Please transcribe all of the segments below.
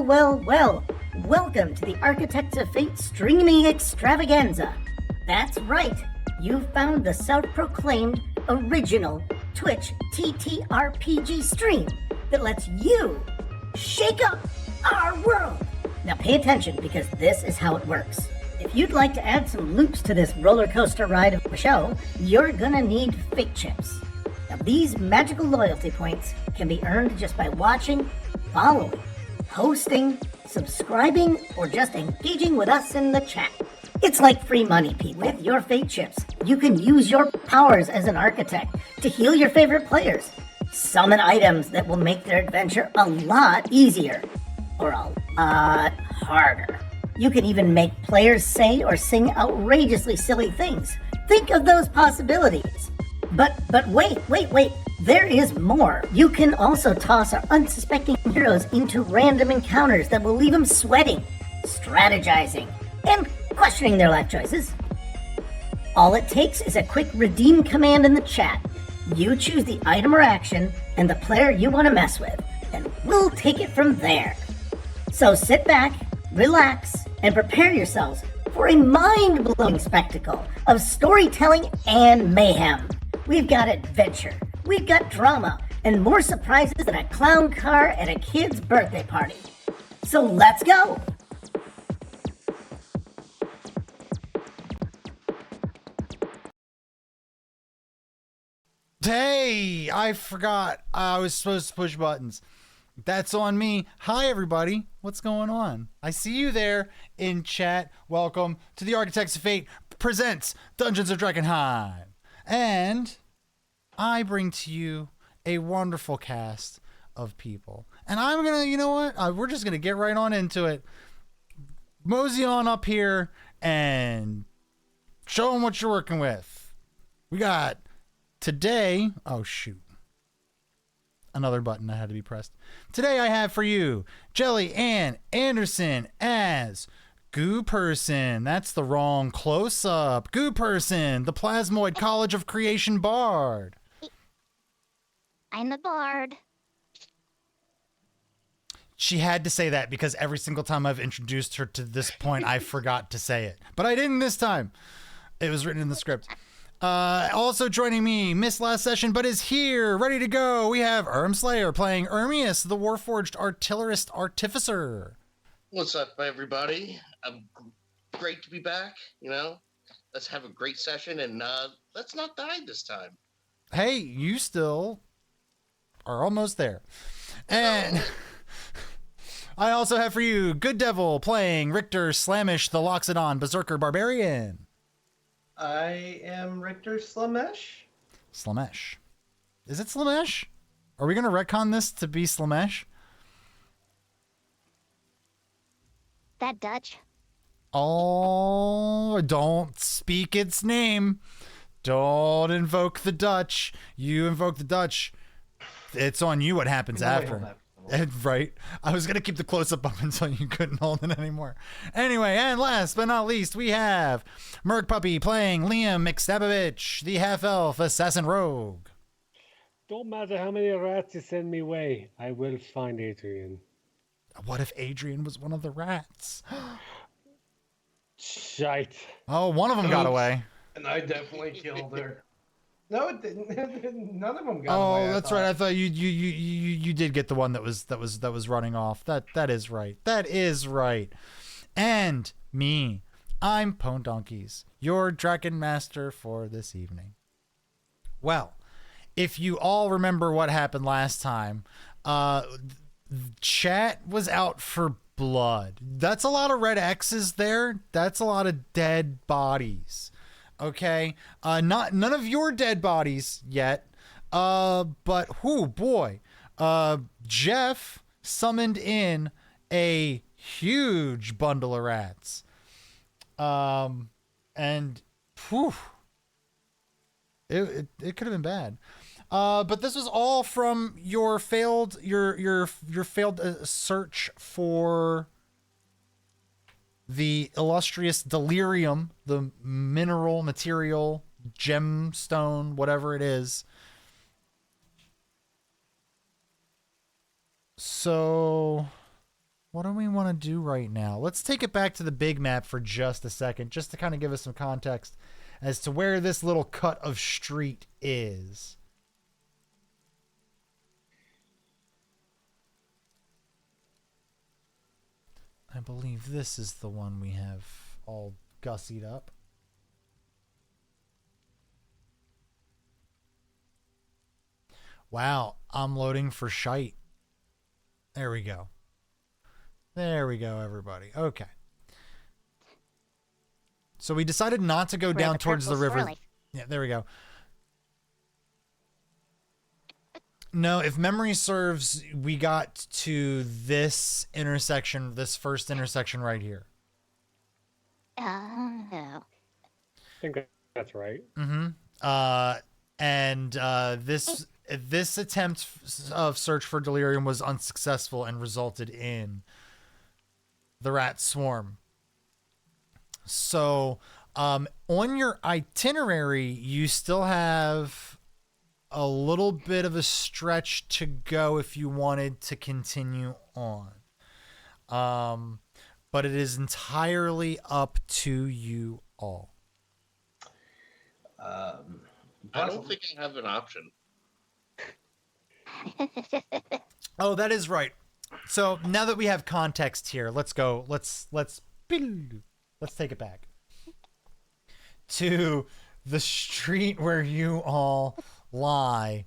Well. Welcome to the Architects of Fate streaming extravaganza. That's right, you found the self-proclaimed original Twitch TTRPG stream that lets you shake up our world. Now pay attention, because this is how it works. If you'd like to add some loops to this roller coaster ride of a show, you're gonna need fate chips. Now these magical loyalty points can be earned just by watching, following, hosting, subscribing, or just engaging with us in the chat. It's like free money, people. With your fate chips, you can use your powers as an architect to heal your favorite players, summon items that will make their adventure a lot easier, or a lot harder. You can even make players say or sing outrageously silly things. Think of those possibilities. But wait. There is more. You can also toss our unsuspecting heroes into random encounters that will leave them sweating, strategizing, and questioning their life choices. All it takes is a quick redeem command in the chat. You choose the item or action and the player you want to mess with, and we'll take it from there. So sit back, relax, and prepare yourselves for a mind-blowing spectacle of storytelling and mayhem. We've got adventure, we've got drama, and more surprises than a clown car at a kid's birthday party. So let's go! Hey, I forgot I was supposed to push buttons. That's on me. Hi, everybody. What's going on? I see you there in chat. Welcome to the Architects of Fate presents Dungeons of Drakkenheim. And I bring to you a wonderful cast of people. And I'm going to, you know what? We're just going to get right on into it. Mosey on up here and show them what you're working with. We got today. Oh, shoot. Another button that had to be pressed. Today I have for you Jelly Ann Anderson as Goo Person. That's the wrong close-up. Goo Person, the Plasmoid College of Creation Bard. I'm the bard. She had to say that because every single time I've introduced her to this point, I forgot to say it. But I didn't this time. It was written in the script. Also joining me, missed last session, but is here, ready to go. We have Slayer playing Ermius, the Warforged Artillerist Artificer. What's up, everybody? Great to be back. Let's have a great session, and let's not die this time. Hey, you still are almost there. And I also have for you Good Devil playing Richter Slamish, the Loxodon Berserker Barbarian. I am Richter Slamesh. Slamesh. Is it Slamesh? Are we going to retcon this to be Slamesh? That Dutch. Oh, don't speak its name. Don't invoke the Dutch. You invoke the Dutch. It's on you what happens after. Right. I was going to keep the close-up up until you couldn't hold it anymore. Anyway, and last but not least, we have Merc Puppy playing Liam Mikstabovich, the half-elf assassin rogue. Don't matter how many rats you send me away, I will find Adrian. What if Adrian was one of the rats? Shite. Oh, one of them got away. And I definitely killed her. No, it didn't. None of them got away. Oh, that's right. I thought you did get the one that was running off. That is right. That is right. And me, I'm Pone Donkeys, your Draken Master for this evening. Well, if you all remember what happened last time, chat was out for blood. That's a lot of red X's there. That's a lot of dead bodies. Okay, none of your dead bodies yet, but whoo boy, Jeff summoned in a huge bundle of rats, and whew, it could have been bad, but this was all from your failed search for the illustrious delirium, the mineral material, gemstone, whatever it is. So What do we want to do right now? Let's take it back to the big map for just a second, just to kind of give us some context as to where this little cut of street is. I believe this is the one we have all gussied up. Wow, I'm loading for shite. There we go. There we go, everybody. Okay. So we decided not to go Where down the towards the purple river. swirly. Yeah, there we go. No, if memory serves, we got to this intersection, this first intersection right here. Oh. I think that's right. Mm-hmm. This attempt of search for delirium was unsuccessful and resulted in the rat swarm. So, on your itinerary, you still have a little bit of a stretch to go if you wanted to continue on. But it is entirely up to you all. I don't think I have an option. Oh, that is right. So now that we have context here, let's go. Let's take it back to the street where you all lie,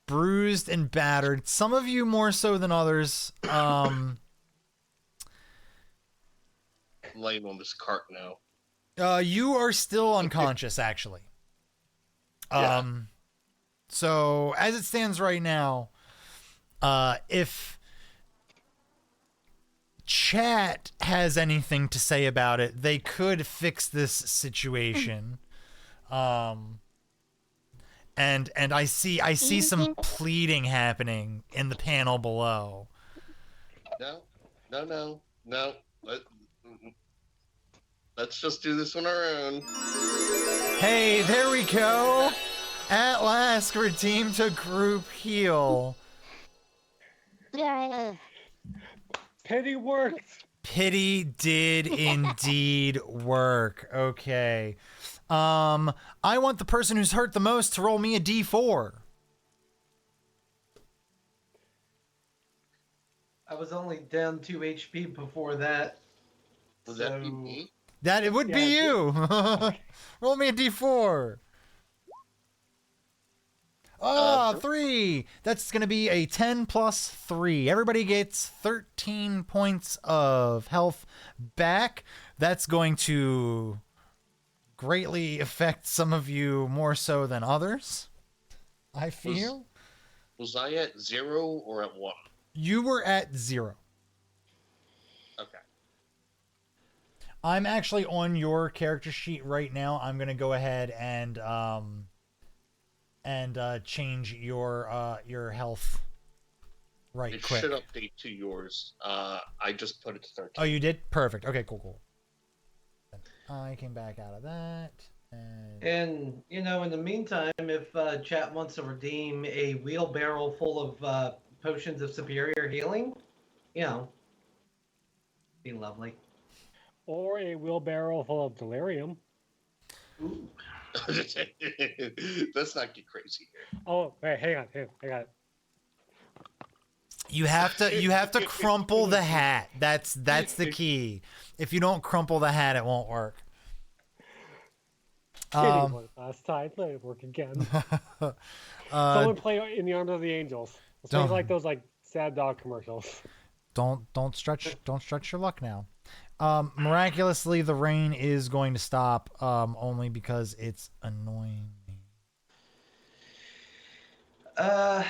bruised and battered. Some of you more so than others. Laying on this cart now. You are still unconscious, actually. Yeah. So as it stands right now, if chat has anything to say about it, they could fix this situation. And I see some pleading happening in the panel below. No. Let's just do this on our own. Hey, there we go. At last, redeemed a group heal. Pity worked. Pity did indeed work. Okay. I want the person who's hurt the most to roll me a d4. I was only down 2 HP before that. Would that be me? That it would be you. Roll me a d4. Oh, 3. That's going to be a 10 plus 3. Everybody gets 13 points of health back. That's going to greatly affect some of you more so than others, I feel. Was I at 0 or at 1? You were at 0. Okay. I'm actually on your character sheet right now. I'm going to go ahead and change your health right quick. It should update to yours. I just put it to 13. Oh, you did? Perfect. Okay, cool. I came back out of that. And, in the meantime, if chat wants to redeem a wheelbarrow full of potions of superior healing, be lovely. Or a wheelbarrow full of delirium. Ooh. Let's not get crazy here. Oh, wait, hang on. You have to crumple the hat. That's the key. If you don't crumple the hat, it won't work. Didn't work last time. Let it work again. Someone play In the Arms of the Angels. Let's make like those sad dog commercials. Don't stretch your luck now. Miraculously, the rain is going to stop, only because it's annoying me. I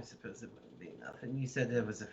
suppose it wouldn't be enough. And you said there was a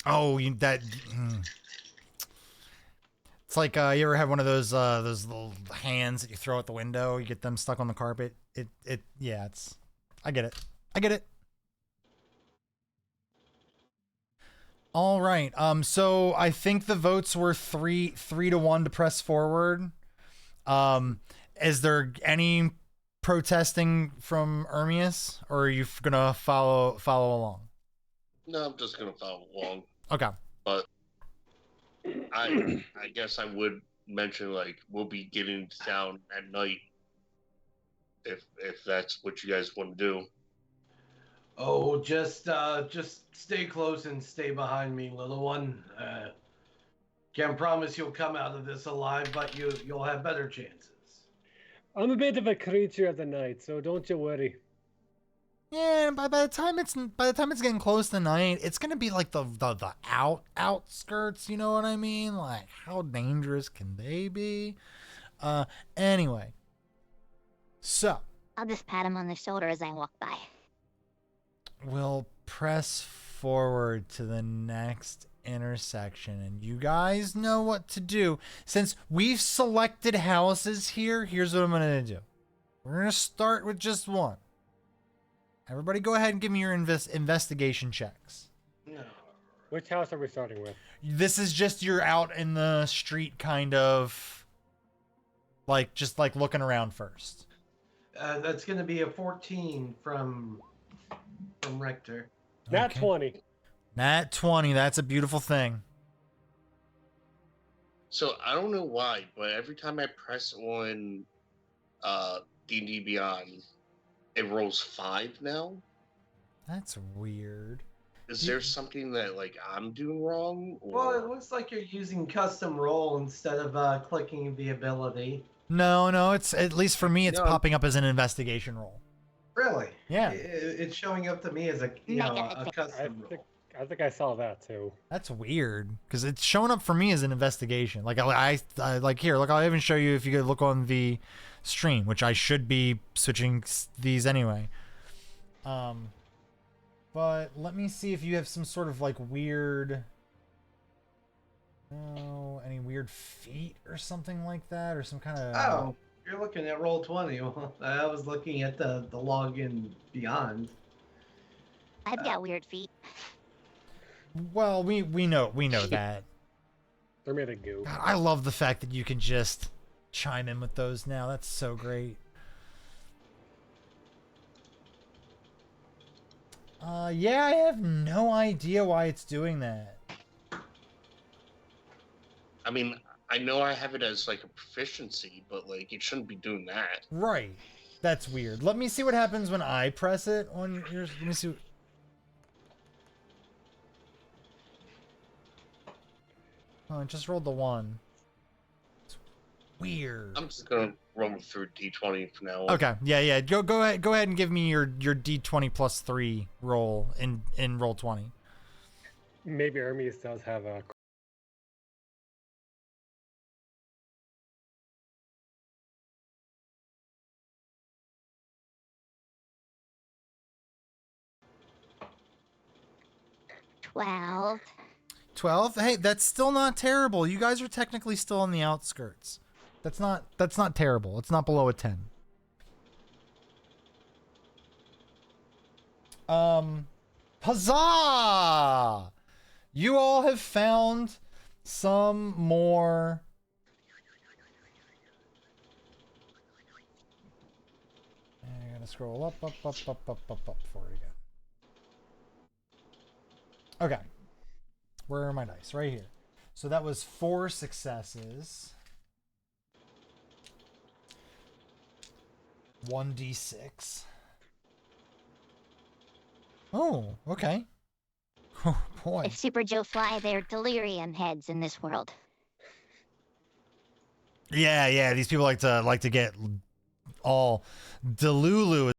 Oh, it's like you ever have one of those little hands that you throw out the window, you get them stuck on the carpet. Yeah, I get it. I get it. All right. So I think the votes were 3-1 to press forward. Is there any protesting from Ermius, or are you gonna follow along? No, I'm just gonna follow along. Okay. But I guess I would mention like we'll be getting down at night if that's what you guys want to do. Oh, just stay close and stay behind me, little one. Can't promise you'll come out of this alive, but you'll have better chances. I'm a bit of a creature of the night, so don't you worry. Yeah, by the time it's getting close to night, it's gonna be like the outskirts. You know what I mean? Like, how dangerous can they be? Anyway, so I'll just pat him on the shoulder as I walk by. we'll press forward to the next intersection, and you guys know what to do. Since we've selected houses here, here's what I'm gonna do. We're gonna start with just one. Everybody go ahead and give me your investigation checks. No. Which house are we starting with? This is just you're out in the street, kind of like just like looking around first. That's going to be a 14 from Rector. Nat Okay. 20. Nat 20, that's a beautiful thing. So I don't know why, but every time I press on D&D Beyond, it rolls 5 now. That's weird. Is there something that like I'm doing wrong? Or... Well, it looks like you're using custom roll instead of clicking the ability. No, it's at least for me, it's No. popping up as an investigation roll. Really? Yeah. It's showing up to me as a custom roll. I think I saw that too. That's weird because it's showing up for me as an investigation. Like I like here. Look, I'll even show you if you could look on the stream, which I should be switching these anyway. But let me see if you have some sort of like weird. Oh, any weird feat or something like that, or some kind of. Oh, you're looking at roll 20. Well, I was looking at the log in Beyond. I've got weird feet. Well, we know that. They're made of goo. God, I love the fact that you can just chime in with those now. That's so great. Yeah, I have no idea why it's doing that. I mean, I know I have it as like a proficiency, but like it shouldn't be doing that. Right. That's weird. Let me see what happens when I press it on yours. Let me see. Oh, I just rolled the 1. It's weird. I'm just gonna run through D20 for now. Okay. Yeah. Go ahead and give me your D20 plus 3 roll in roll 20. Maybe Hermes does have a. Well, 12. Hey, that's still not terrible. You guys are technically still on the outskirts. That's not terrible. It's not below a 10. Huzzah! You all have found some more. I gotta scroll up for it again. Okay. Where are my dice? Right here. So that was 4 successes. 1d6. Oh, okay. Oh boy. if Super Joe fly, they're delirium heads in this world. Yeah. These people like to get all delulu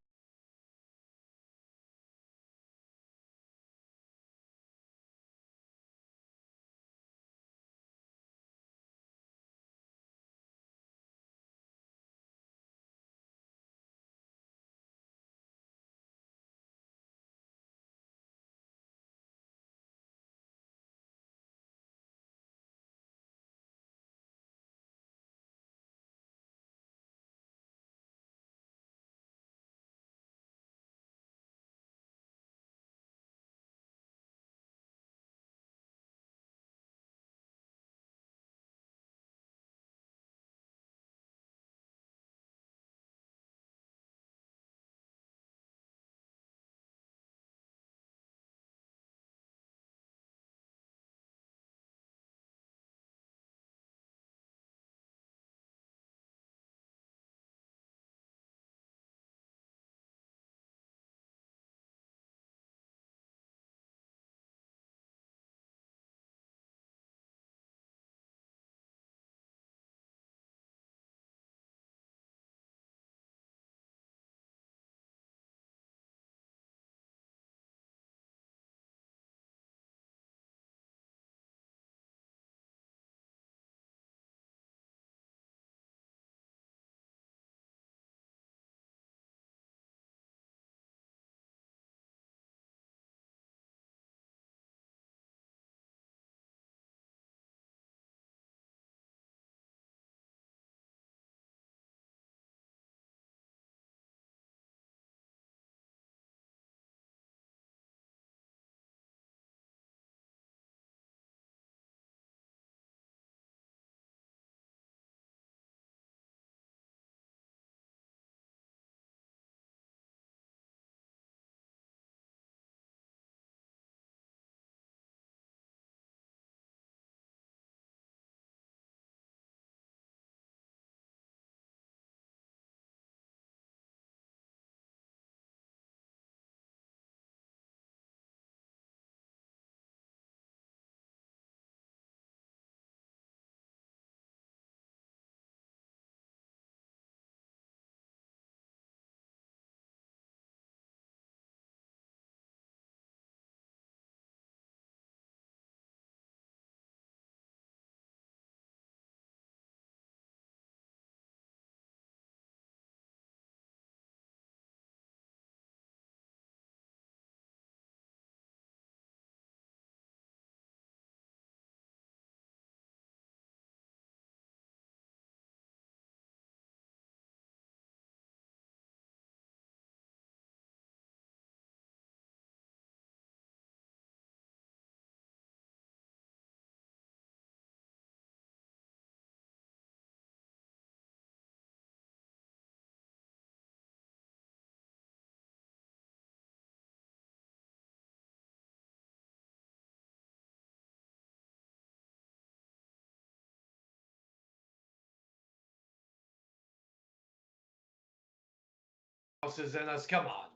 houses in us. Come on.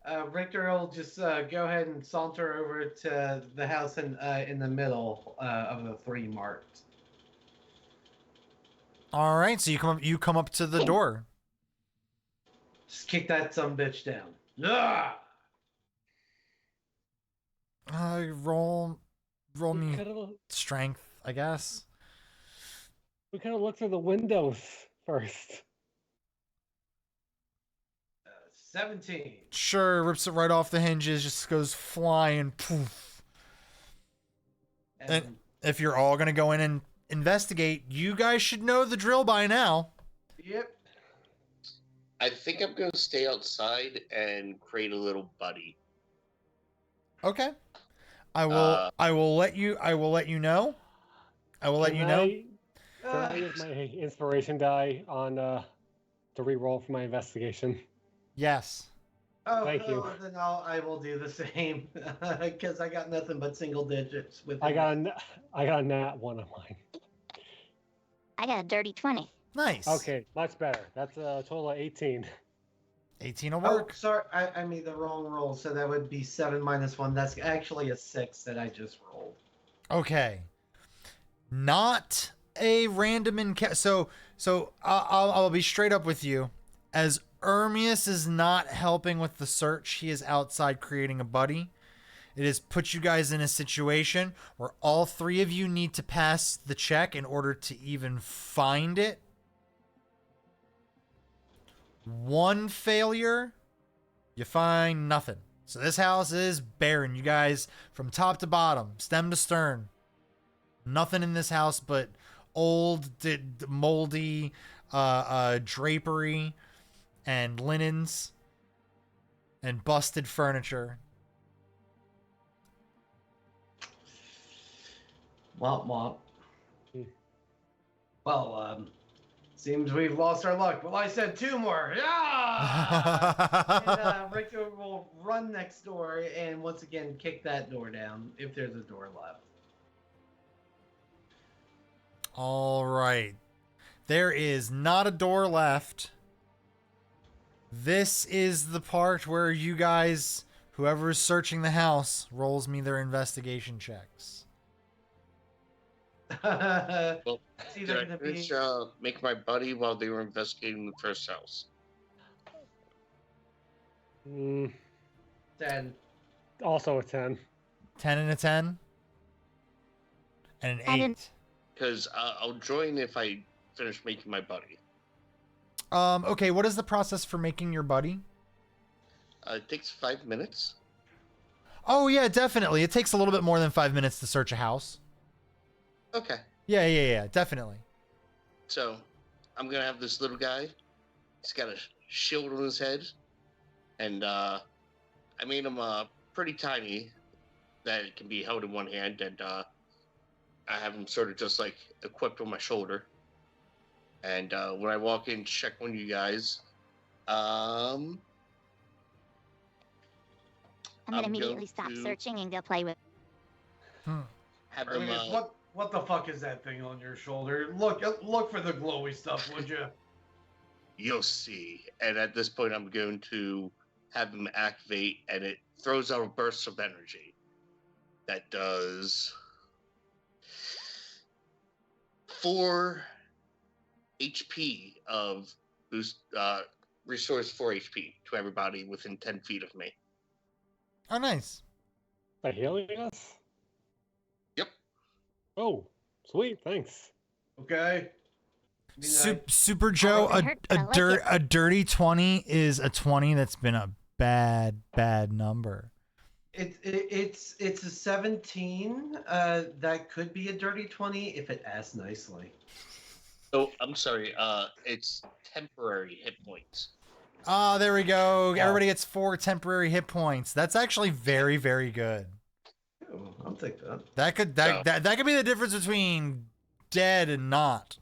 And Richter will just go ahead and saunter over to the house in the middle of the three marked. All right, so you come up to the door. Just kick that sumbitch down. Ah! Roll me Could've- strength, I guess. We could have looked through the windows first. 17. Sure, rips it right off the hinges, just goes flying. Poof. And if you're all gonna go in and investigate, you guys should know the drill by now. Yep. I think I'm gonna stay outside and create a little buddy. Okay. I will let you know. I will let you know. Can I use my inspiration die on to re-roll for my investigation? Yes. Oh, Thank you. Then I will do the same because I got nothing but single digits with. I got a nat one on mine. I got a dirty 20. Nice. Okay, much better. That's a total of 18. 18 will Oh, work. sorry, I made the wrong roll, so that would be 7 minus 1. That's actually a 6 that I just rolled. Okay. Not a random encounter. So I'll be straight up with you. As Ermius is not helping with the search, he is outside creating a buddy. It has put you guys in a situation where all three of you need to pass the check in order to even find it. One failure, you find nothing. So this house is barren. You guys, from top to bottom, stem to stern, nothing in this house but old, moldy drapery and linens and busted furniture. Womp womp. Well, seems we've lost our luck. Well, I said 2 more. Yeah! And Richter will run next door and once again kick that door down if there's a door left. All right. There is not a door left. This is the part where you guys, whoever is searching the house, rolls me their investigation checks. Well, It's did either I gonna finish be make my buddy while they were investigating the first house? 10. Also a 10. 10 and a 10? And an I 8. didn't- Because I'll join if I finish making my buddy. Okay, what is the process for making your buddy? It takes 5 minutes. Oh, yeah, definitely. It takes a little bit more than 5 minutes to search a house. Okay. Yeah, definitely. So, I'm gonna have this little guy. He's got a shield on his head, and I made him pretty tiny that it can be held in one hand, and I have him sort of just like equipped on my shoulder. And when I walk in, check on you guys. I'm gonna I'm immediately going stop to- searching and go play with. Have him. Ermias, what the fuck is that thing on your shoulder? Look for the glowy stuff, would you? You'll see. And at this point, I'm going to have him activate, and it throws out a burst of energy that does 4 HP of boost, restores 4 HP to everybody within 10 feet of me. Oh, nice. By healing us? Yep. Oh, sweet, thanks. Okay. Super Joe, doesn't hurt, but I like it. a dirty 20 is a 20 that's been a bad number. It's a 17. That could be a dirty 20 if it asks nicely. Oh, I'm sorry. It's temporary hit points. Ah, there we go. Everybody gets 4 temporary hit points. That's actually very, very good. Oh, I'll take that. That could be the difference between dead and not.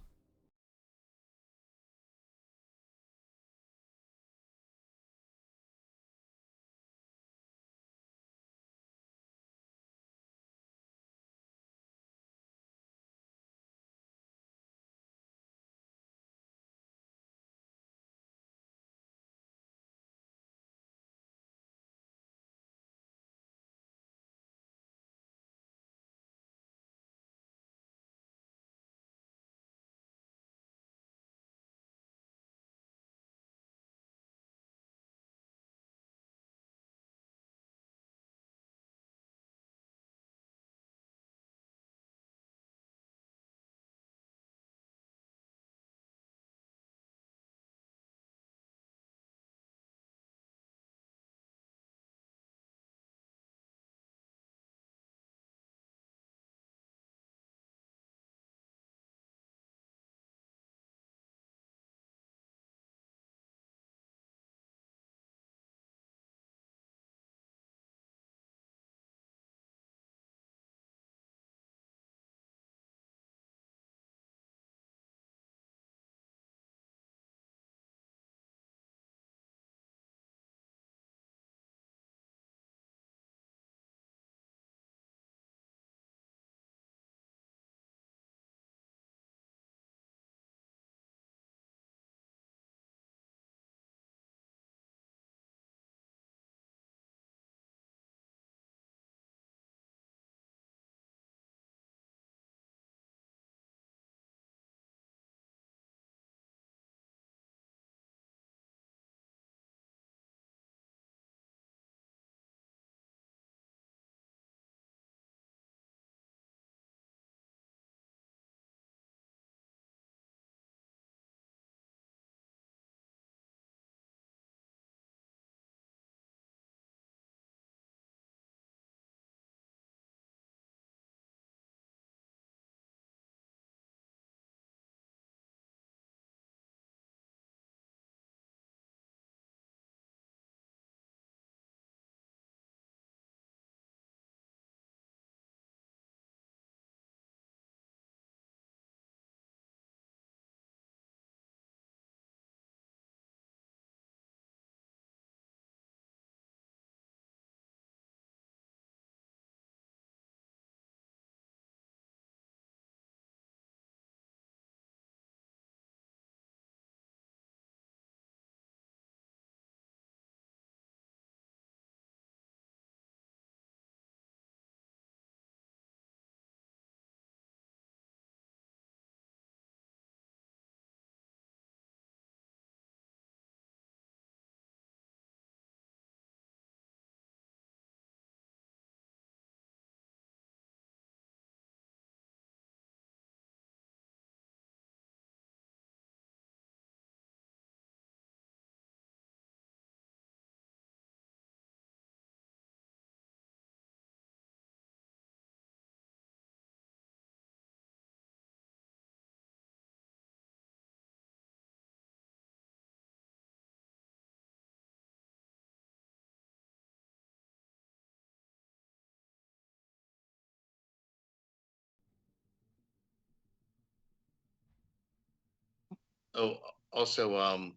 Oh, also,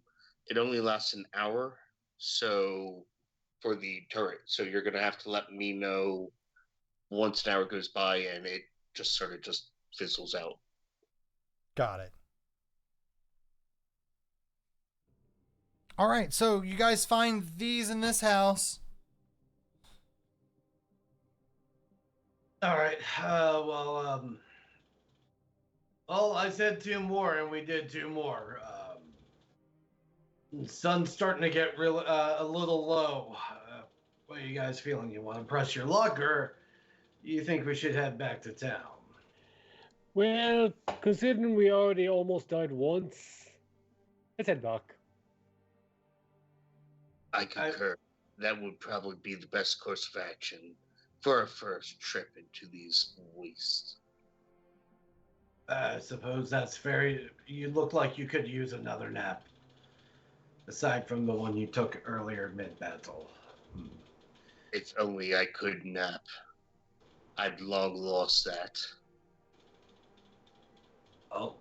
it only lasts an hour, so for the turret, so you're gonna have to let me know once an hour goes by and it just sort of just fizzles out. Got it. All right, so you guys find these in this house. All right. Well, I said two more, and we did two more. Sun's starting to get a little low. What are you guys feeling? You want to press your luck, or you think we should head back to town? Well, considering we already almost died once, let's head back. I concur. That would probably be the best course of action for our first trip into these wastes. I suppose that's fair. You look like you could use another nap, aside from the one you took earlier mid-battle. If only I could nap. I'd long lost that. Oh,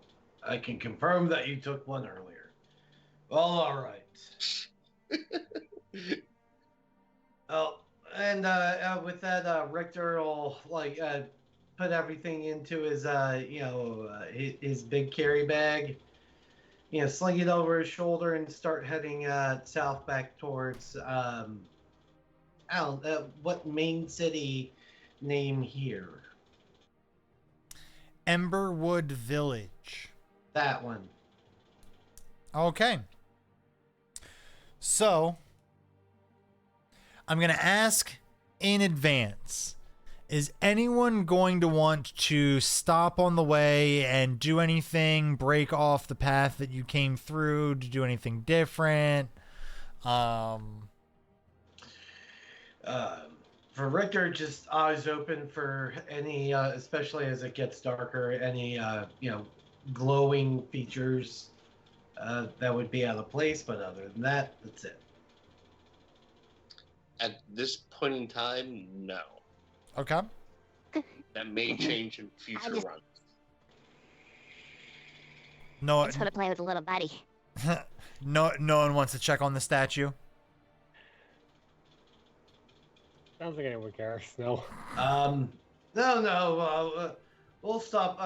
I can confirm that you took one earlier. Well, all right. Oh, and with that, Richter will put everything into his his big carry bag. Sling it over his shoulder and start heading south back towards I don't what main city name here. Emberwood Village. That one. Okay. So, I'm going to ask in advance. Is anyone going to want to stop on the way and do anything, break off the path that you came through, to do anything different? For Richter, just eyes open for any, especially as it gets darker, any glowing features that would be out of place. But other than that, that's it. At this point in time, no. Okay. That may change in future runs. No, I just want to play with a little buddy. no one wants to check on the statue. I don't think anyone cares. No. No. We'll stop.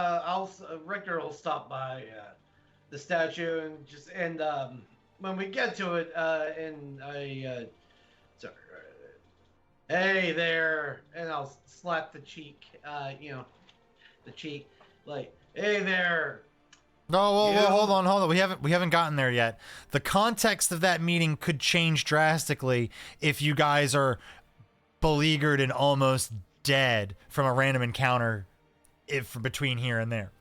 Richter will stop by the statue and when we get to it, sorry. Hey there, and I'll slap the cheek. The cheek. Like, hey there. No, well, You- hold on. We haven't gotten there yet. The context of that meeting could change drastically if you guys are beleaguered and almost dead from a random encounter between here and there.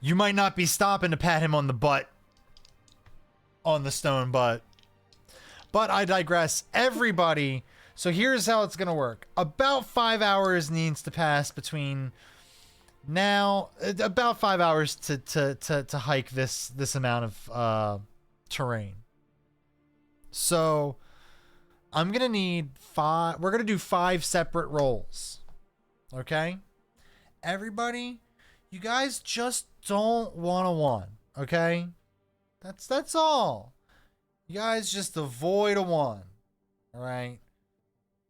You might not be stopping to pat him on the butt, on the stone butt. But I digress. Everybody, so here's how it's going to work. About 5 hours needs to pass between now, about 5 hours to hike this amount of terrain. So I'm going to need 5, we're going to do 5 separate rolls. Okay? Everybody, you guys just don't want a 1, okay? That's all. You guys just avoid a 1. All right?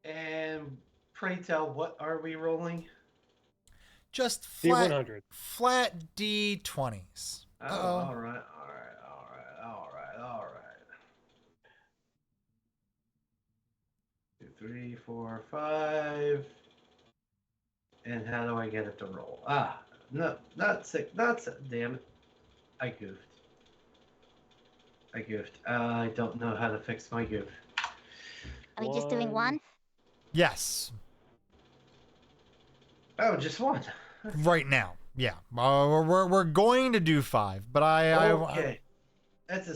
And pray tell, what are we rolling? Just D100. flat D20s. Oh, Uh-oh. all right. 2, 3, 4, 5. And how do I get it to roll? No, not 6. Damn it. I goofed. I don't know how to fix my goof. Are we just doing one? Yes. Oh, just one. Right now. Yeah. We're going to do 5, but Okay. That's a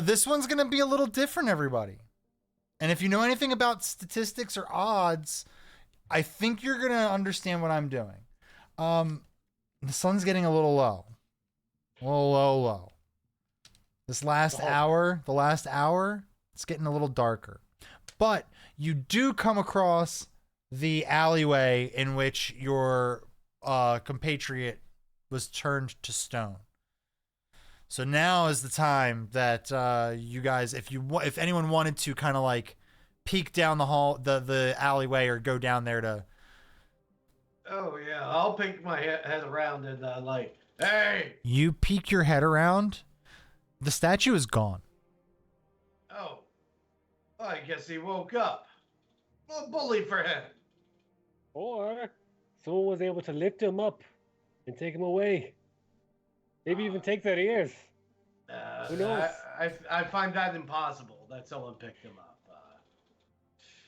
This one's going to be a little different, everybody. And if you know anything about statistics or odds, I think you're going to understand what I'm doing. The sun's getting a little low. A little low. The last hour, it's getting a little darker. But you do come across the alleyway in which your compatriot was turned to stone. So now is the time that you guys, if anyone wanted to kind of like peek down the alleyway or go down there to. Oh yeah, I'll peek my head around and like, hey. You peek your head around. The statue is gone. Oh, I guess he woke up. A bully for him. Or someone was able to lift him up and take him away. Maybe even take their ears. Who knows? I find that impossible that someone picked him up.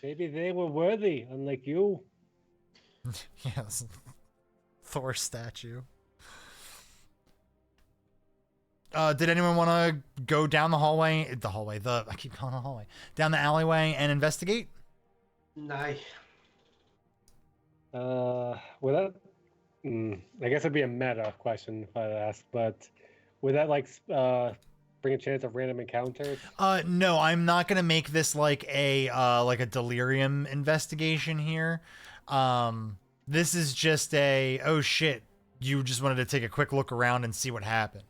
Maybe they were worthy, unlike you. Yes. Thor statue. Did anyone want to go down the hallway? I keep calling it a hallway. Down the alleyway and investigate? Nah. Would that? I guess it'd be a meta question if I'd ask, but would that like bring a chance of random encounters? No, I'm not gonna make this like a delirium investigation here. This is just oh shit, you just wanted to take a quick look around and see what happened.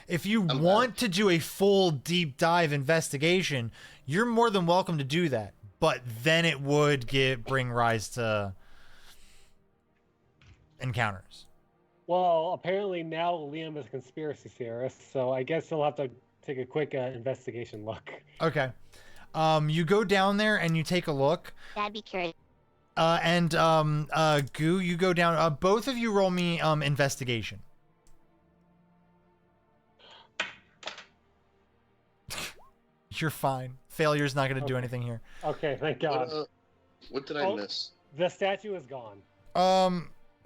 If you want to do a full deep dive investigation, you're more than welcome to do that. But then it would bring rise to encounters. Well, apparently now Liam is a conspiracy theorist, so I guess he'll have to take a quick investigation look. Okay. You go down there and you take a look. That'd be curious. Goo, you go down. Both of you roll me investigation. You're fine. Failure's not going to do anything here. Okay, thank God. What did I miss? The statue is gone.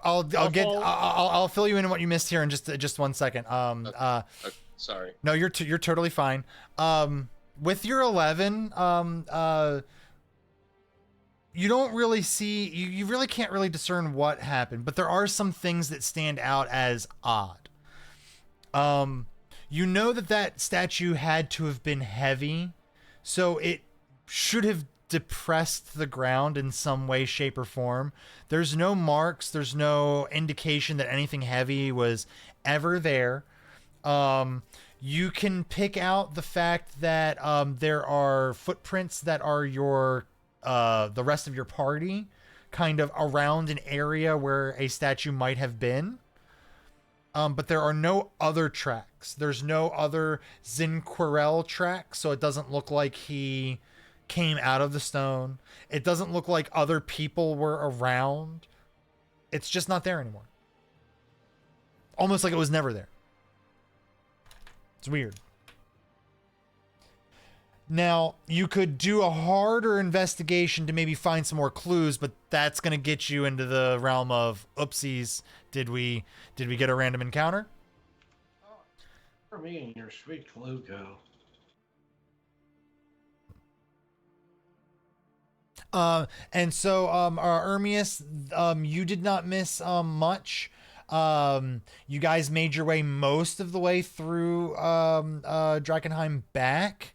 I'll fill you in on what you missed here in just 1 second. Okay, sorry. No, you're totally fine. With your 11, you don't really see, you really can't really discern what happened, but there are some things that stand out as odd. You know that statue had to have been heavy, so it should have depressed the ground in some way, shape, or form. There's no marks. There's no indication that anything heavy was ever there. You can pick out the fact that there are footprints that are the rest of your party kind of around an area where a statue might have been. But there are no other tracks. There's no other Zinquirel tracks, so it doesn't look like he came out of the stone. It doesn't look like other people were around. It's just not there anymore. Almost like it was never there. It's weird. Now, you could do a harder investigation to maybe find some more clues, but that's going to get you into the realm of oopsies. Did we get a random encounter? For me and your sweet clue go. And so, Ermius, you did not miss much. You guys made your way most of the way through Drakkenheim back.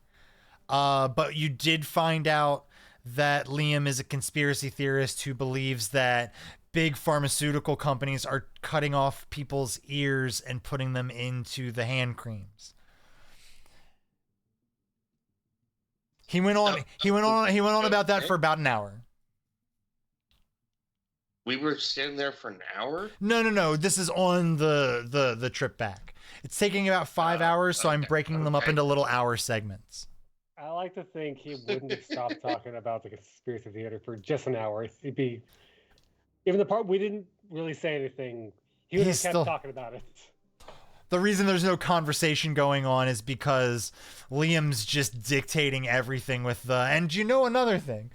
But you did find out that Liam is a conspiracy theorist who believes that big pharmaceutical companies are cutting off people's ears and putting them into the hand creams. He went on about that for about an hour. We were standing there for an hour? No. This is on the trip back. It's taking about 5 hours, so I'm breaking them up into little hour segments. I like to think he wouldn't have stopped talking about the conspiracy theater for just an hour. It'd be even the part we didn't really say anything. He would have kept talking about it. The reason there's no conversation going on is because Liam's just dictating everything with the. And you know another thing.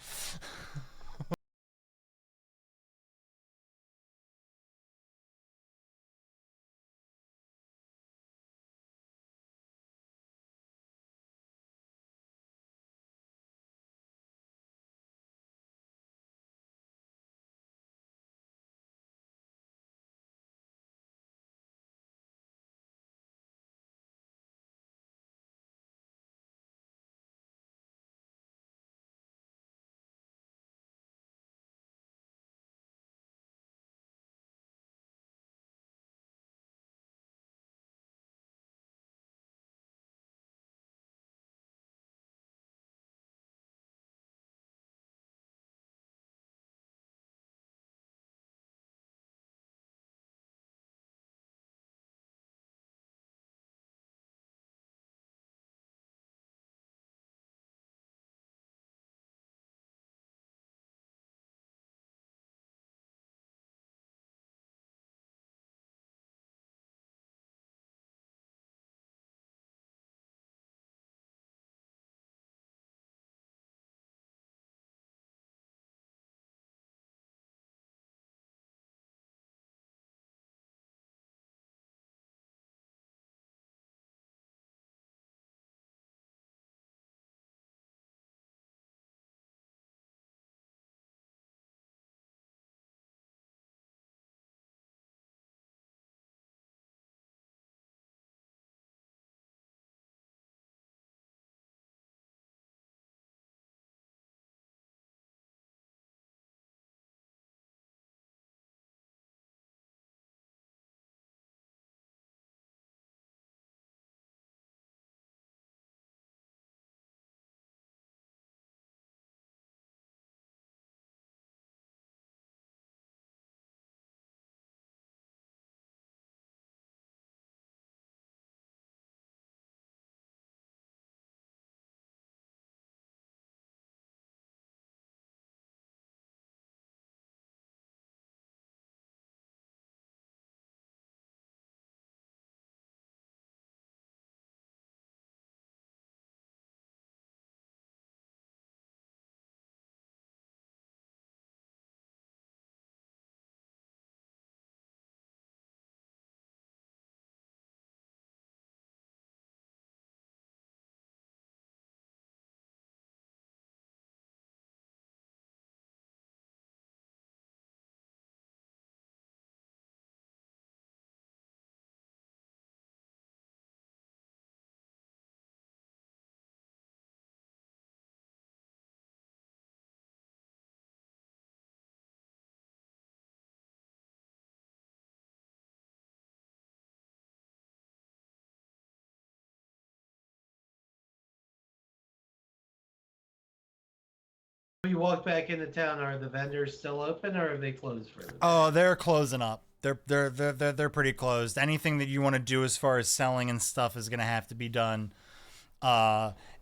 we walk back into town, are the vendors still open or are they closed for the day? Oh, they're closing up. They're pretty closed. Anything that you want to do as far as selling and stuff is gonna have to be done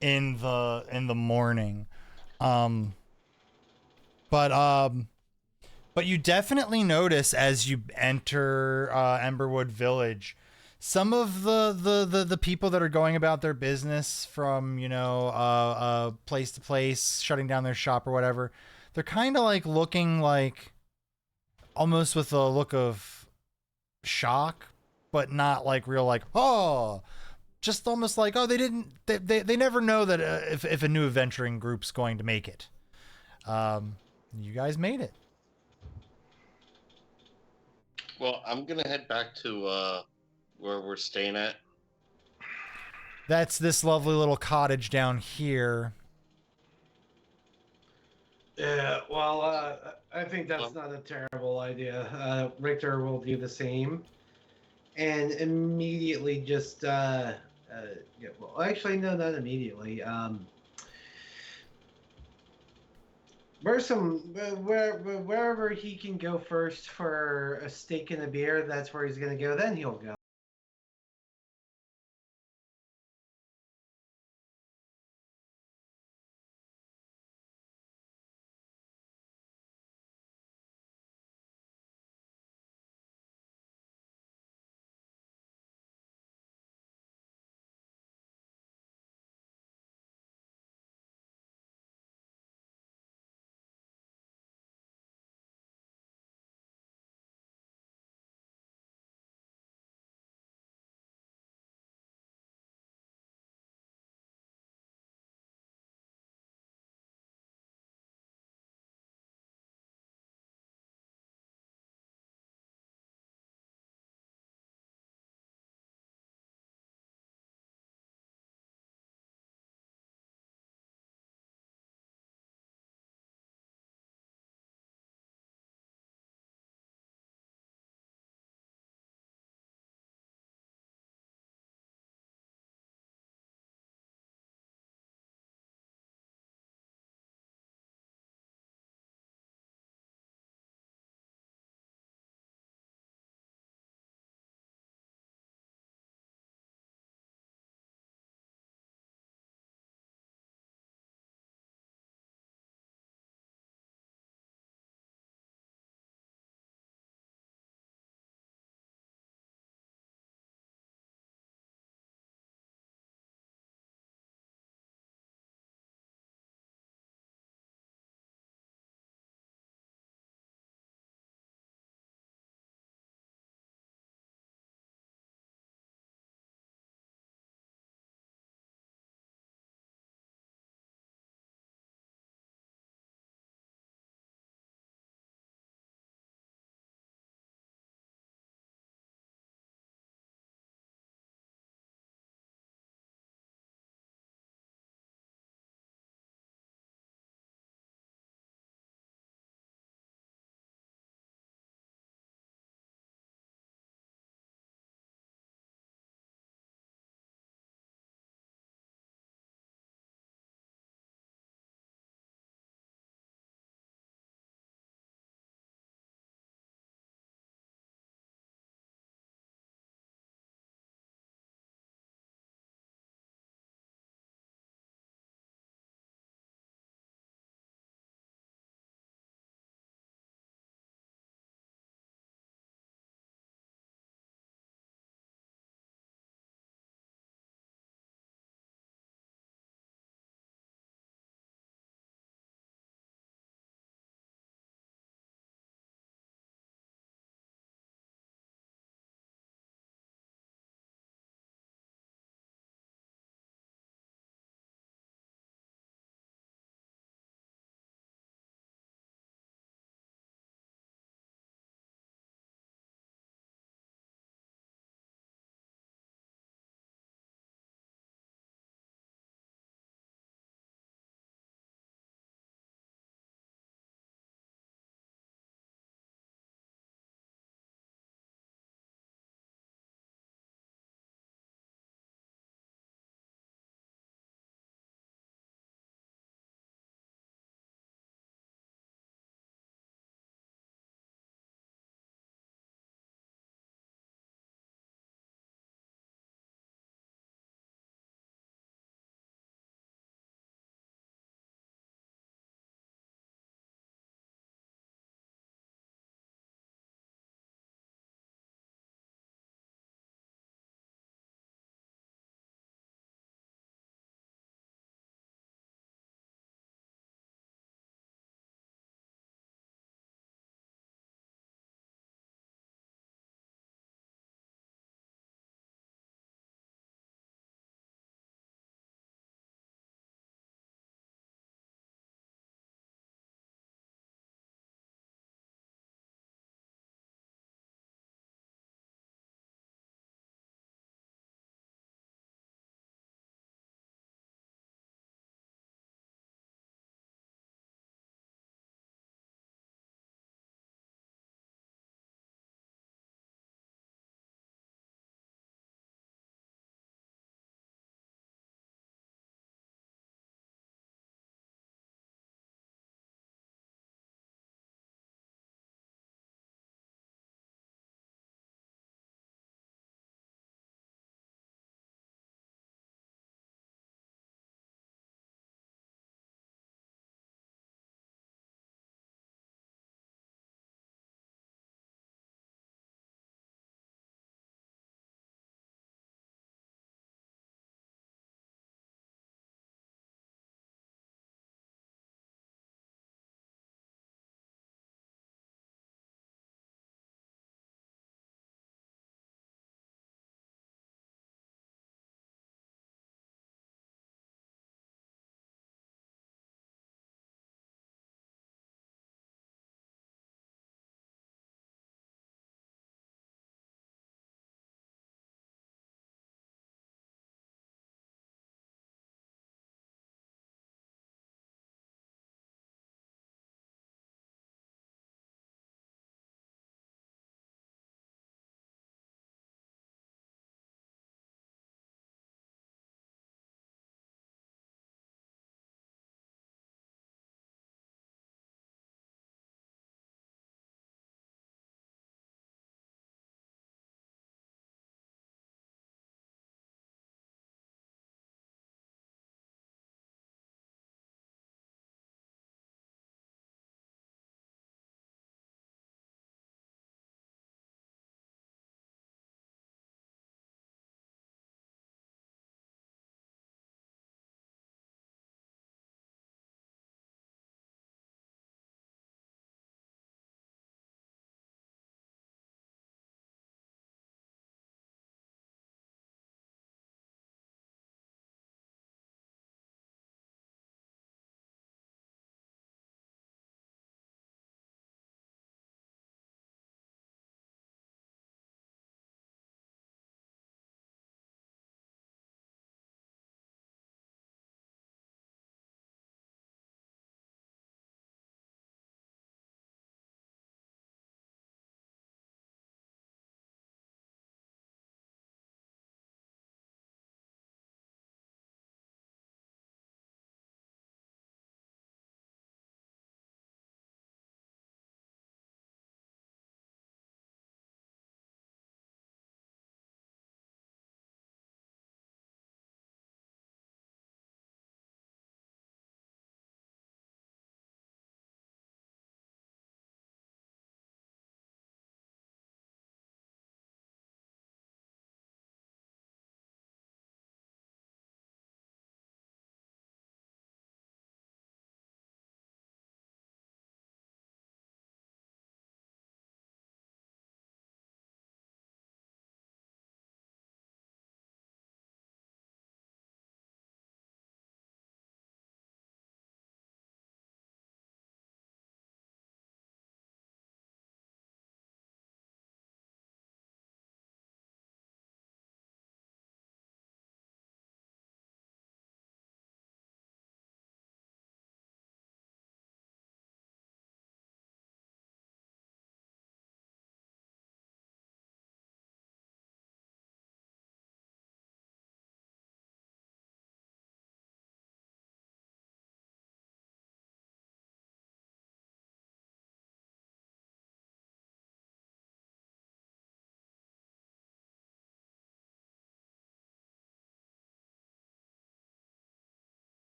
in the morning. Um but you definitely notice as you enter Emberwood Village, some of the people that are going about their business from, place to place, shutting down their shop or whatever, they're kind of like looking like almost with a look of shock, but not like real like, oh, just almost like, oh, they never know that if a new adventuring group's going to make it. You guys made it. Well, I'm gonna head back to where we're staying at. That's this lovely little cottage down here. Yeah, well, I think that's not a terrible idea. Richter will do the same, and immediately just yeah. Well, actually, no, not immediately. Wherever he can go first for a steak and a beer, that's where he's gonna go. Then he'll go.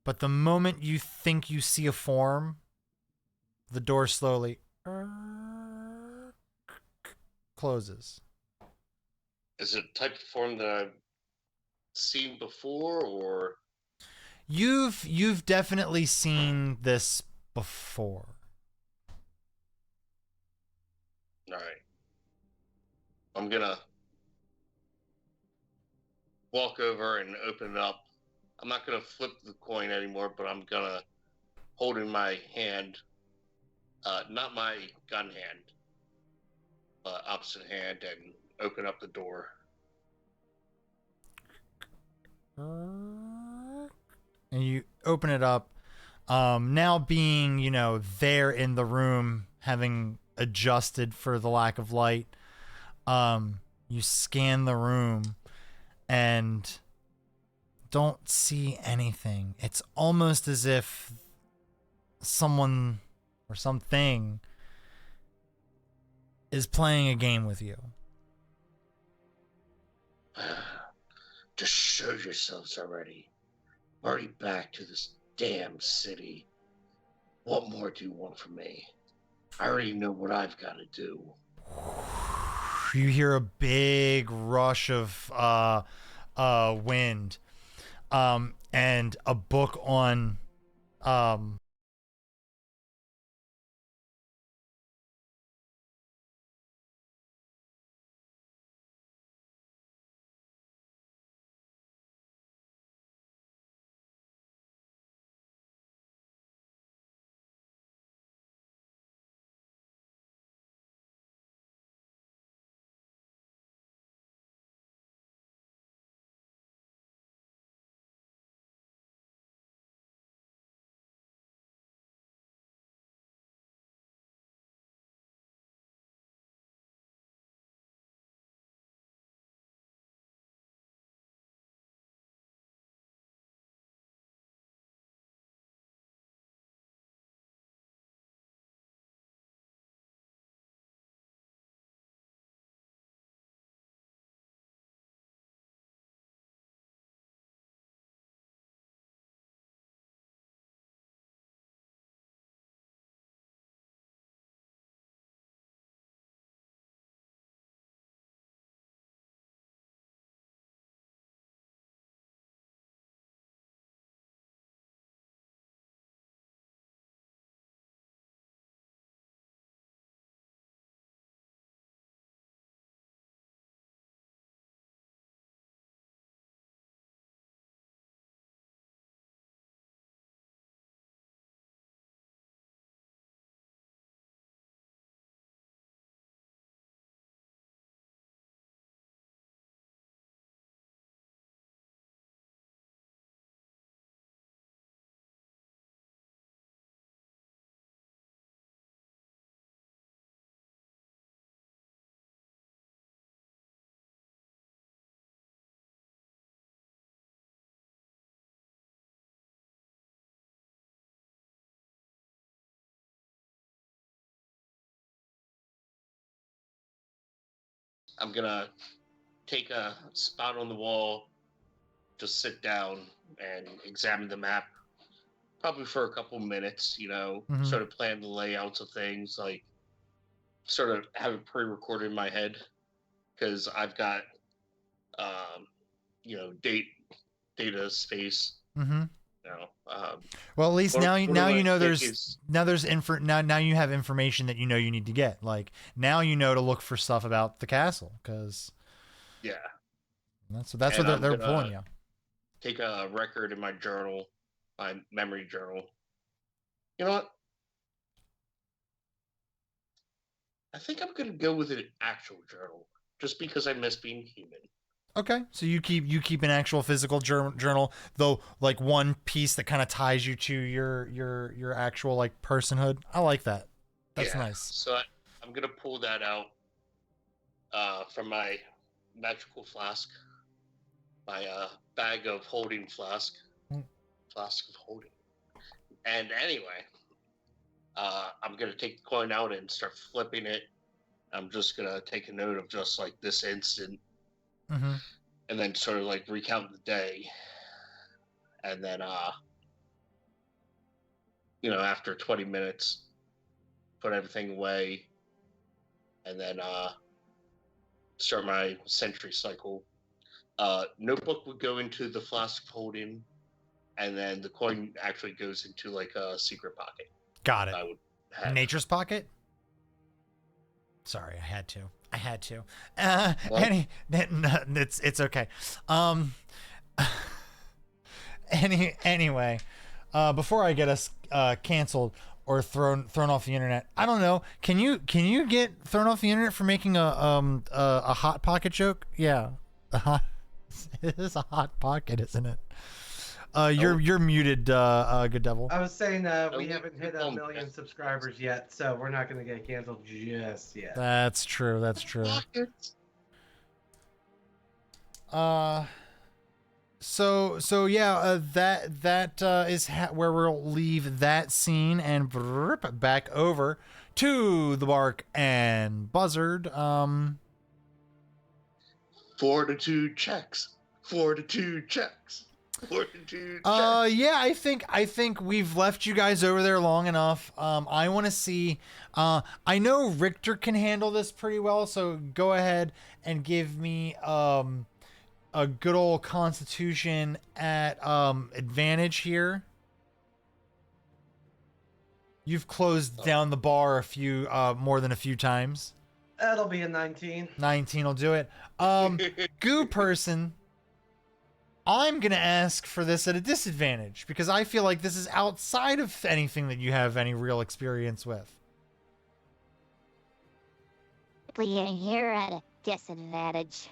But the moment you think you see a form, the door slowly closes. Is it a type of form that I've seen before, or You've definitely seen this before. all right? I'm gonna walk over and open it up. I'm not gonna flip the coin anymore, but I'm gonna hold in my hand, not my gun hand, but opposite hand, and open up the door. And you open it up. Now being, there in the room, having adjusted for the lack of light, you scan the room and don't see anything. It's almost as if someone or something is playing a game with you. Just show yourselves already. I'm already back to this damn city. What more do you want from me? I already know what I've got to do. You hear a big rush of wind, and a book on I'm gonna take a spot on the wall, just sit down and examine the map, probably for a couple minutes, sort of plan the layouts of things, like sort of have it pre-recorded in my head, because I've got, data space. Mm-hmm. Um, Well, at least what- now what now do you I know think there's is- now you have information that you need to get. Like now you know to look for stuff about the castle because yeah. that's And what I'm they're gonna pulling you. take a record in my journal, my memory journal. You know what? I think I'm gonna go with an actual journal, just because I miss being human. Okay, so you keep an actual physical journal, though, like one piece that kind of ties you to your actual like personhood. I like that. That's Yeah. nice. So I'm gonna pull that out from my magical flask, my bag of holding flask, flask of holding. And anyway, I'm gonna take the coin out and start flipping it. I'm just gonna take a note of just like this instant, Mm-hmm. and then sort of like recount the day, and then after 20 minutes, put everything away, and then start my sentry cycle. Notebook would go into the flask holding, and then the coin actually goes into like a secret pocket. Got it. I would have. Nature's pocket? Sorry, I had to. It's okay. Anyway, before I get us canceled or thrown off the internet, I don't know. Can you get thrown off the internet for making a hot pocket joke? Yeah, it is a hot pocket, isn't it? You're muted, Good Devil. I was saying we haven't hit 1 million subscribers yet, so we're not going to get canceled just yet. That's true. So yeah, that is where we'll leave that scene and back over to the Bark and Buzzard. Fortitude checks. Yeah, I think we've left you guys over there long enough. I want to see. I know Richter can handle this pretty well, so go ahead and give me a good old Constitution at advantage here. You've closed down the bar more than a few times. That'll be a 19. 19 will do it. Goo person. I'm going to ask for this at a disadvantage because I feel like this is outside of anything that you have any real experience with. You're at a disadvantage.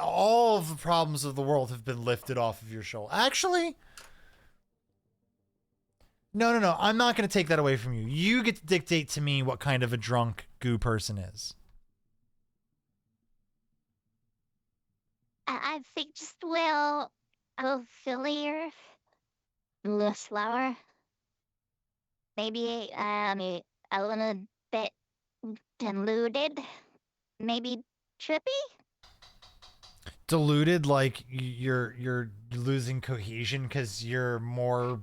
All of the problems of the world have been lifted off of your shoulder. Actually, no. I'm not going to take that away from you. You get to dictate to me what kind of a drunk goo person is. I think just a little sillier, a little slower. Maybe a little bit diluted. Maybe trippy. Diluted, like you're losing cohesion because you're more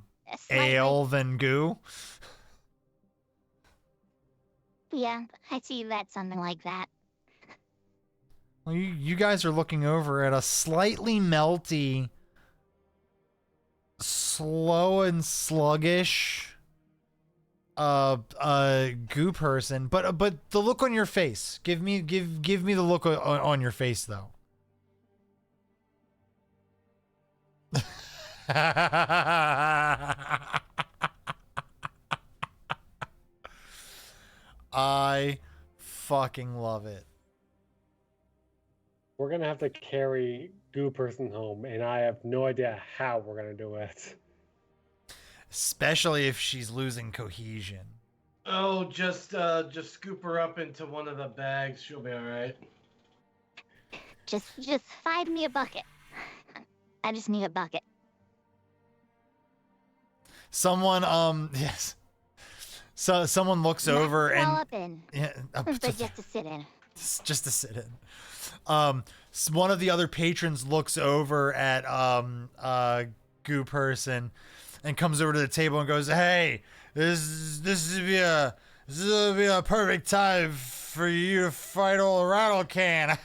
Slightly. ale than goo. Yeah, I see that, something like that. Well, you guys are looking over at a slightly melty, slow and sluggish goo person, but the look on your face. Give me the look on your face though. I fucking love it. We're gonna have to carry Goo Person home, and I have no idea how we're gonna do it. Especially if she's losing cohesion. Oh, just scoop her up into one of the bags. She'll be all right. Just find me a bucket. I just need a bucket. Someone yes. So someone looks over and crawl up in, yeah, but just to sit in. Just to sit in. One of the other patrons looks over at Goo Person and comes over to the table and goes, "Hey, this will be a perfect time for you to fight old Rattle Can.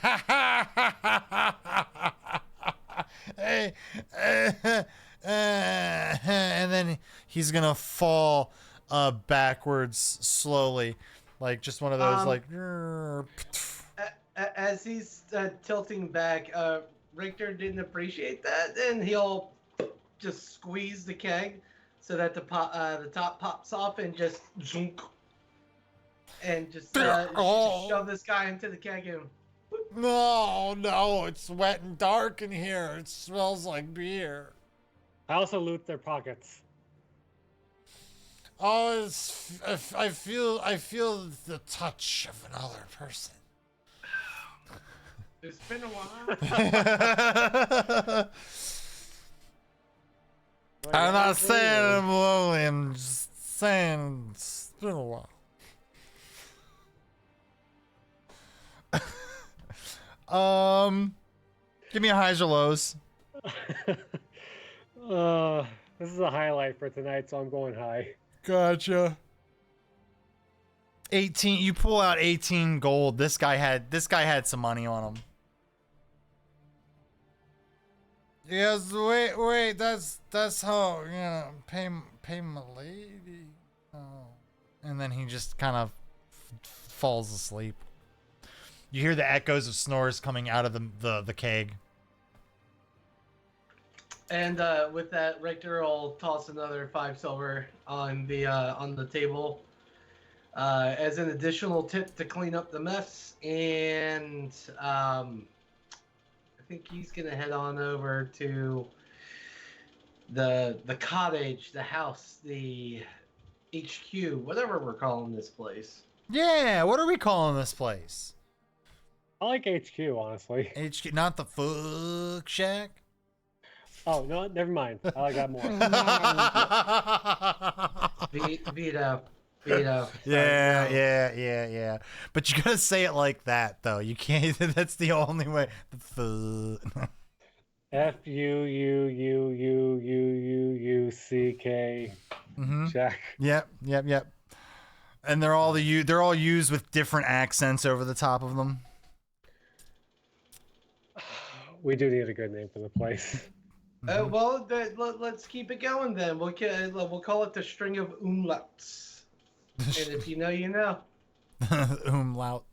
Hey, and then he's gonna fall backwards slowly, like just one of those like. As he's tilting back, Richter didn't appreciate that, and he'll just squeeze the keg so that the top pops off and just zoom, and just shove this guy into the keg and. No, it's wet and dark in here. It smells like beer. I also loot their pockets. Oh, I feel the touch of another person. It's been a while. I'm not saying I'm lonely. I'm just saying it's been a while. Give me a highs or lows. This is a highlight for tonight, so I'm going high. Gotcha. 18. You pull out 18 gold. This guy had some money on him. Yes, wait. That's how pay my lady. Oh, and then he just kind of falls asleep. You hear the echoes of snores coming out of the keg. And with that, Richter will toss another 5 silver on the table as an additional tip to clean up the mess. And I think he's gonna head on over to the cottage, the house, the HQ, whatever we're calling this place. Yeah, what are we calling this place? I like HQ, honestly. HQ, not the fuck shack. Oh, no, never mind. I like that more. Veto. Yeah. But you gotta say it like that, though. You can't. That's the only way. FUUUUUUUCK. Jack. Yep. And they're all used with different accents over the top of them. We do need a good name for the place. Well, let's keep it going then. We'll call it the string of umlauts. And if you know, you know. Umlaut.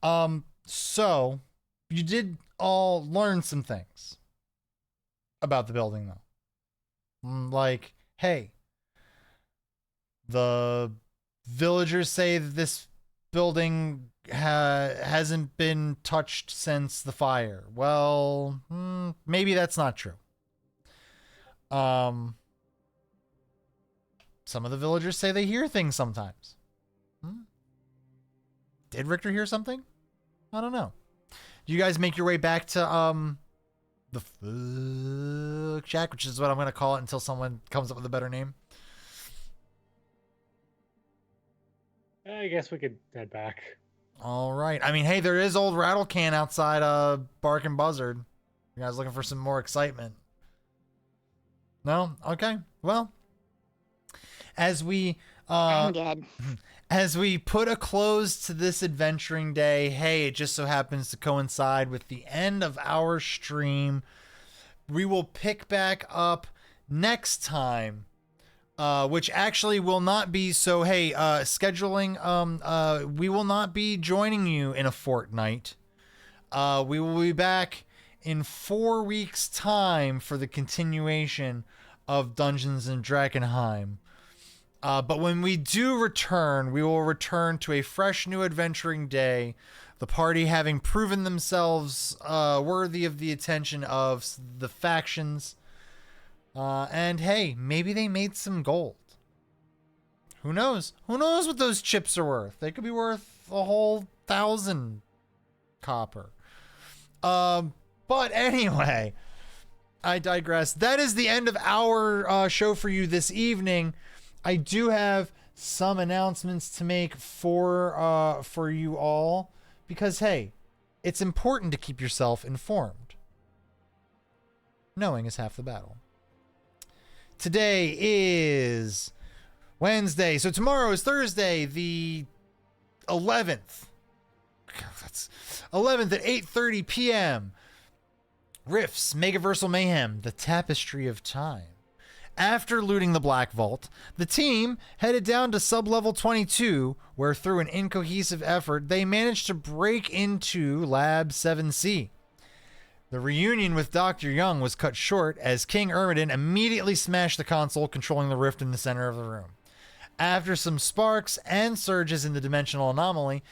So you did all learn some things about the building, though. Like, hey, the villagers say that this building hasn't been touched since the fire. Well, maybe that's not true. Some of the villagers say they hear things sometimes. Did Richter hear something? I don't know. Do you guys make your way back to the Fuck Shack, which is what I'm going to call it until someone comes up with a better name? I guess we could head back. All right. I mean, hey, there is old Rattle Can outside Bark and Buzzard. You guys looking for some more excitement? No? Okay. Well, as we I'm good. as we put a close to this adventuring day, hey, it just so happens to coincide with the end of our stream. We will pick back up next time, which actually will not be so. Hey, scheduling. We will not be joining you in a fortnight. We will be back in 4 weeks' time for the continuation of Dungeons and Drakkenheim. But when we do return, we will return to a fresh new adventuring day, the party having proven themselves worthy of the attention of the factions. And hey, maybe they made some gold. Who knows? Who knows what those chips are worth? They could be worth a whole 1,000 copper. But anyway, I digress. That is the end of our show for you this evening. I do have some announcements to make for you all, because hey, it's important to keep yourself informed. Knowing is half the battle. Today is Wednesday, so tomorrow is Thursday, the 11th. That's 11th at 8:30 p.m. Rifts, Megaversal Mayhem, the Tapestry of Time. After looting the Black Vault, the team headed down to sub-level 22, where through an incohesive effort, they managed to break into Lab 7C. The reunion with Dr. Young was cut short as King Ermidon immediately smashed the console controlling the rift in the center of the room. After some sparks and surges in the dimensional anomaly,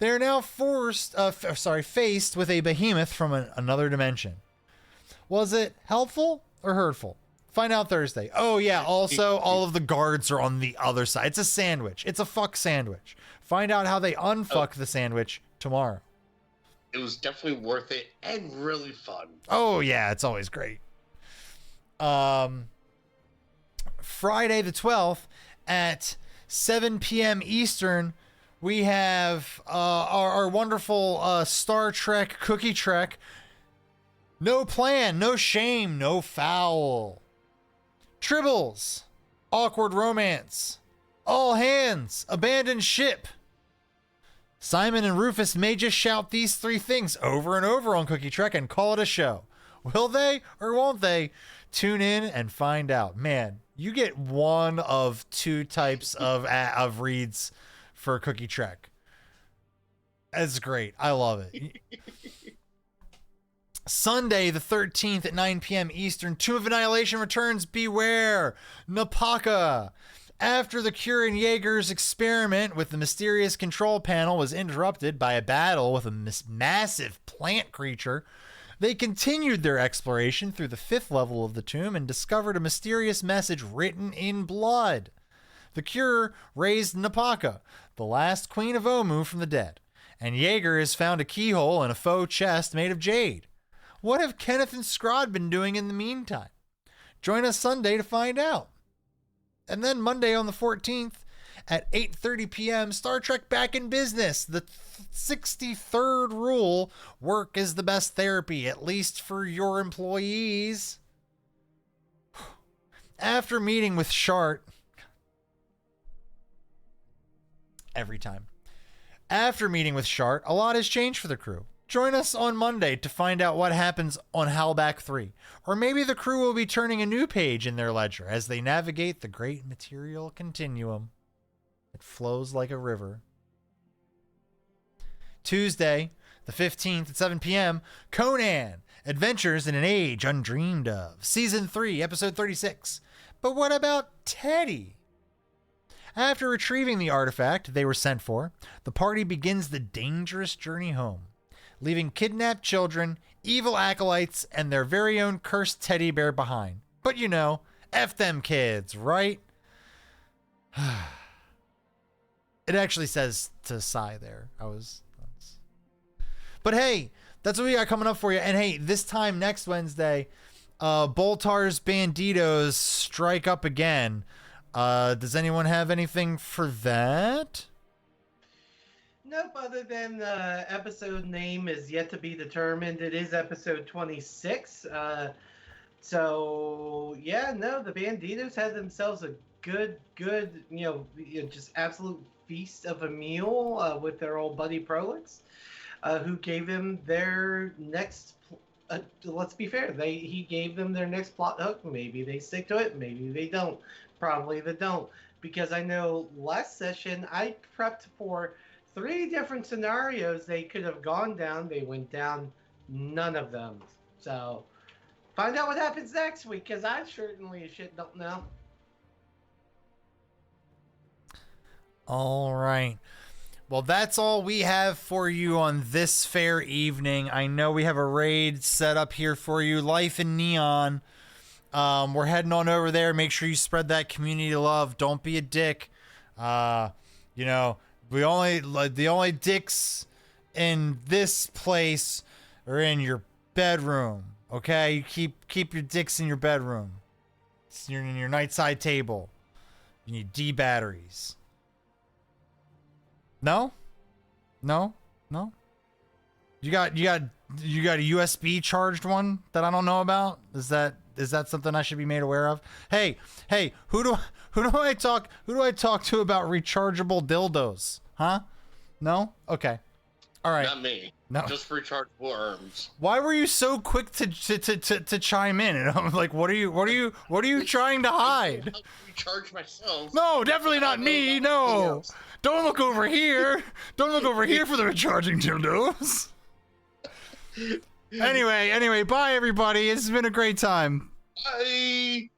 they are now faced with a behemoth from another dimension. Was it helpful or hurtful? Find out Thursday. Oh, yeah. Also, all of the guards are on the other side. It's a sandwich. It's a fuck sandwich. Find out how they unfuck the sandwich tomorrow. It was definitely worth it and really fun. Oh, yeah. It's always great. Friday the 12th at 7 p.m. Eastern, we have our wonderful Star Trek Cookie Trek. No plan, no shame, no foul. Tribbles, awkward romance, all hands, abandoned ship. Simon and Rufus may just shout these 3 things over and over on Cookie Trek and call it a show. Will they or won't they? Tune in and find out. Man, you get one of 2 types of reads for Cookie Trek. That's great. I love it. Sunday the 13th at 9 p.m. Eastern, Tomb of Annihilation returns. Beware! Napaka! After the Kieran Yeager's experiment with the mysterious control panel was interrupted by a battle with a massive plant creature, they continued their exploration through the 5th level of the tomb and discovered a mysterious message written in blood. The Cure raised Napaka, the last queen of Omu, from the dead, and Yeager has found a keyhole in a faux chest made of jade. What have Kenneth and Scrod been doing in the meantime? Join us Sunday to find out. And then Monday on the 14th at 8:30 p.m., Star Trek Back in Business. The 63rd rule, work is the best therapy, at least for your employees. After meeting with Shart, every time. After meeting with Shart, a lot has changed for the crew. Join us on Monday to find out what happens on Halbach 3. Or maybe the crew will be turning a new page in their ledger as they navigate the great material continuum. It flows like a river. Tuesday, the 15th at 7 p.m., Conan, Adventures in an Age Undreamed of, Season 3, Episode 36. But what about Teddy? After retrieving the artifact they were sent for, the party begins the dangerous journey home, leaving kidnapped children, evil acolytes, and their very own cursed teddy bear behind. But you know, F them kids, right? It actually says to sigh there. But hey, that's what we got coming up for you. And hey, this time next Wednesday, Boltar's Banditos strike up again. Does anyone have anything for that? Nope, other than the episode name is yet to be determined. It is episode 26. So, yeah, no, the Banditos had themselves a good, just absolute feast of a meal with their old buddy Prolix, who gave them their next, let's be fair, he gave them their next plot hook. Maybe they stick to it, maybe they don't. Probably they don't. Because I know last session I prepped for 3 different scenarios they could have gone down. They went down none of them. So, find out what happens next week, because I certainly don't know. All right. Well, that's all we have for you on this fair evening. I know we have a raid set up here for you, Life in Neon. We're heading on over there. Make sure you spread that community love. Don't be a dick. The only dicks in this place are in your bedroom. Okay, you keep your dicks in your bedroom. It's in your nightside table. You need D batteries. No. You got a USB charged one that I don't know about? Is that something I should be made aware of? Hey, who do I talk to about rechargeable dildos? Huh? No? Okay. All right. Not me. No. Just rechargeable arms. Why were you so quick to chime in? And I'm like, what are you trying to hide? I'll recharge myself. No, definitely not me. No. Don't look over here. Don't look over here for the recharging dildos. Anyway, bye everybody. It's been a great time. Bye.